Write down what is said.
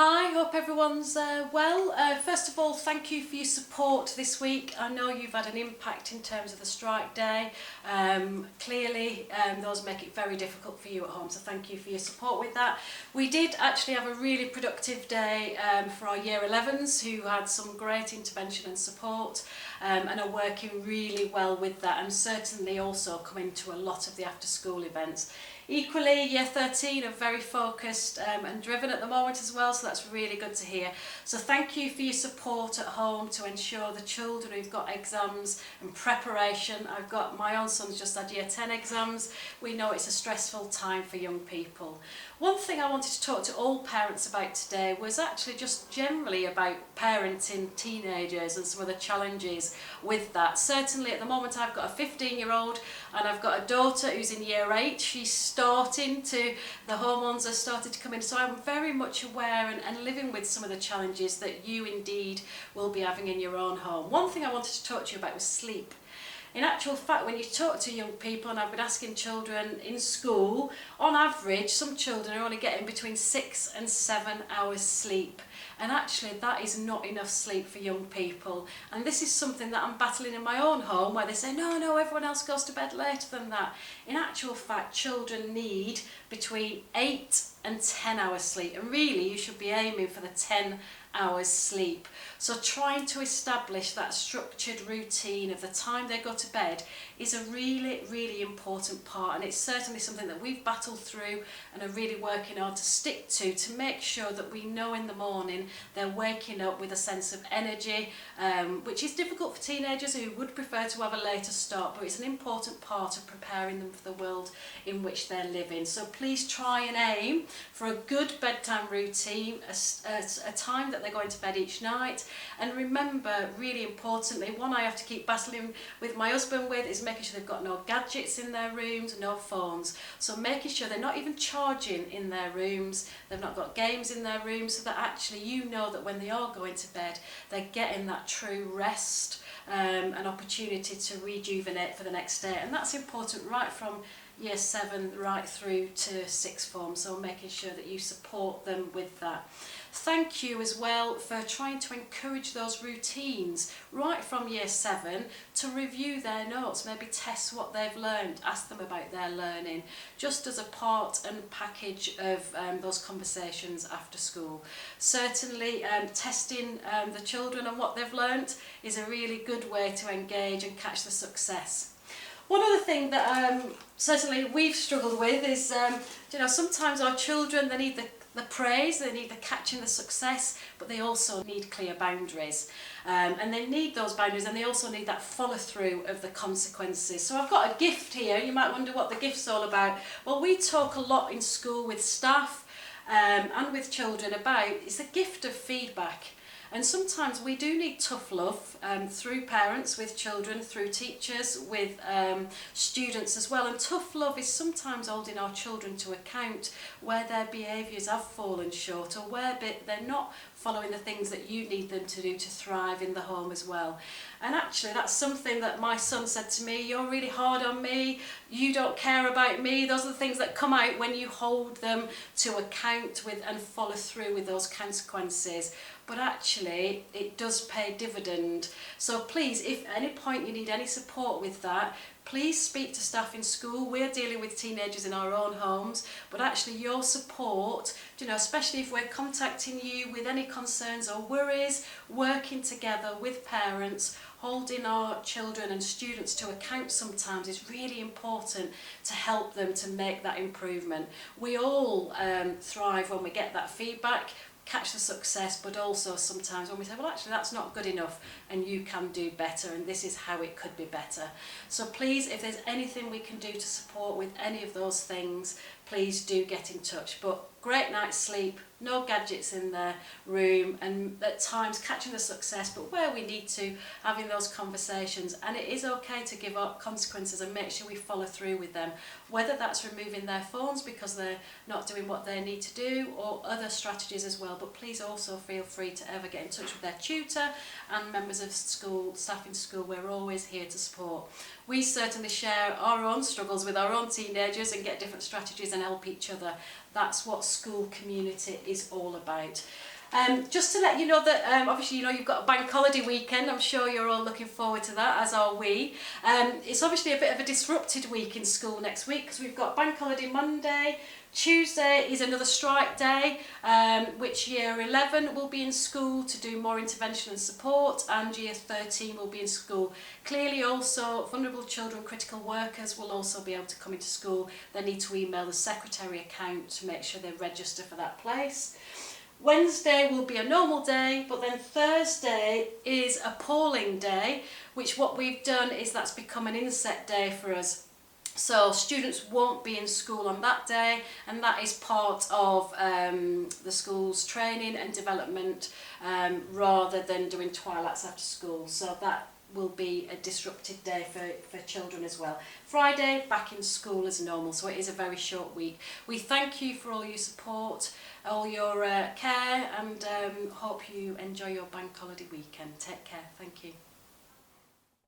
Hi, hope everyone's well. First of all, thank you for your support this week. I know you've had an impact in terms of the strike day. Clearly, those make it very difficult for you at home, so thank you for your support with that. We did actually have a really productive day for our Year 11s who had some great intervention and support and are working really well with that, and certainly also coming to a lot of the after school events. Equally, Year 13 are very focused and driven at the moment as well, so that's really good to hear. So thank you for your support at home to ensure the children who've got exams and preparation. I've got my own son's just had Year 10 exams. We know it's a stressful time for young people. One thing I wanted to talk to all parents about today was actually just generally about parenting teenagers and some of the challenges with that. Certainly at the moment I've got a 15-year-old and I've got a daughter who's in Year 8. She's the hormones are started to come in, so I'm very much aware and living with some of the challenges that you indeed will be having in your own home. One thing I wanted to talk to you about was sleep. In actual fact, when you talk to young people, and I've been asking children in school, on average, some children are only getting between 6 and 7 hours sleep. And actually, that is not enough sleep for young people. And this is something that I'm battling in my own home, where they say, no, everyone else goes to bed later than that. In actual fact, children need between 8 and 10 hours sleep. And really, you should be aiming for the 10 hours sleep. So trying to establish that structured routine of the time they go to bed is a really, really important part, and it's certainly something that we've battled through and are really working hard to stick to make sure that we know in the morning they're waking up with a sense of energy, which is difficult for teenagers who would prefer to have a later start, but it's an important part of preparing them for the world in which they're living. So please try and aim for a good bedtime routine, a time that they're going to bed each night. And remember, really importantly, one I have to keep battling with my husband with is making sure they've got no gadgets in their rooms, no phones. So making sure they're not even charging in their rooms, they've not got games in their rooms, so that actually you know that when they are going to bed, they're getting that true rest, an opportunity to rejuvenate for the next day. And that's important right from Year 7 right through to sixth form, so making sure that you support them with that. Thank you as well for trying to encourage those routines right from Year 7 to review their notes, maybe test what they've learned, ask them about their learning, just as a part and package of those conversations after school. Certainly testing the children and what they've learned is a really good way to engage and catch the success. One other thing that certainly we've struggled with is, sometimes our children, they need the praise, they need the catching the success, but they also need clear boundaries. And they need those boundaries, and they also need that follow through of the consequences. So I've got a gift here. You might wonder what the gift's all about. Well, we talk a lot in school with staff and with children about, it's a gift of feedback. And sometimes we do need tough love through parents, with children, through teachers, with students as well. And tough love is sometimes holding our children to account where their behaviours have fallen short, or where they're not following the things that you need them to do to thrive in the home as well. And actually that's something that my son said to me, you're really hard on me, you don't care about me. Those are the things that come out when you hold them to account with and follow through with those consequences. But actually it does pay dividend. So please, if at any point you need any support with that, please speak to staff in school. We're dealing with teenagers in our own homes, but actually your support, especially if we're contacting you with any concerns or worries, working together with parents, holding our children and students to account sometimes is really important to help them to make that improvement. We all thrive when we get that feedback, catch the success, but also sometimes when we say, well, actually that's not good enough and you can do better, and this is how it could be better. So please, if there's anything we can do to support with any of those things, please do get in touch. But great night's sleep, no gadgets in their room, and at times catching the success, but where we need to, having those conversations. And it is okay to give up consequences and make sure we follow through with them, whether that's removing their phones because they're not doing what they need to do, or other strategies as well. But please also feel free to ever get in touch with their tutor and members of school, staff in school. We're always here to support. We certainly share our own struggles with our own teenagers and get different strategies and and help each other. That's what school community is all about. Just to let you know that obviously you've got a bank holiday weekend. I'm sure you're all looking forward to that, as are we. It's obviously a bit of a disrupted week in school next week because we've got bank holiday Monday. Tuesday is another strike day, which year 11 will be in school to do more intervention and support, and year 13 will be in school. Clearly also vulnerable children, critical workers will also be able to come into school. They need to email the secretary account to make sure they register for that place. Wednesday will be a normal day, but then Thursday is a polling day, which what we've done is that's become an inset day for us. So students won't be in school on that day, and that is part of the school's training and development rather than doing twilights after school. So that will be a disrupted day for children as well. Friday, back in school as normal, so it is a very short week. We thank you for all your support, all your care, and hope you enjoy your bank holiday weekend. Take care. Thank you.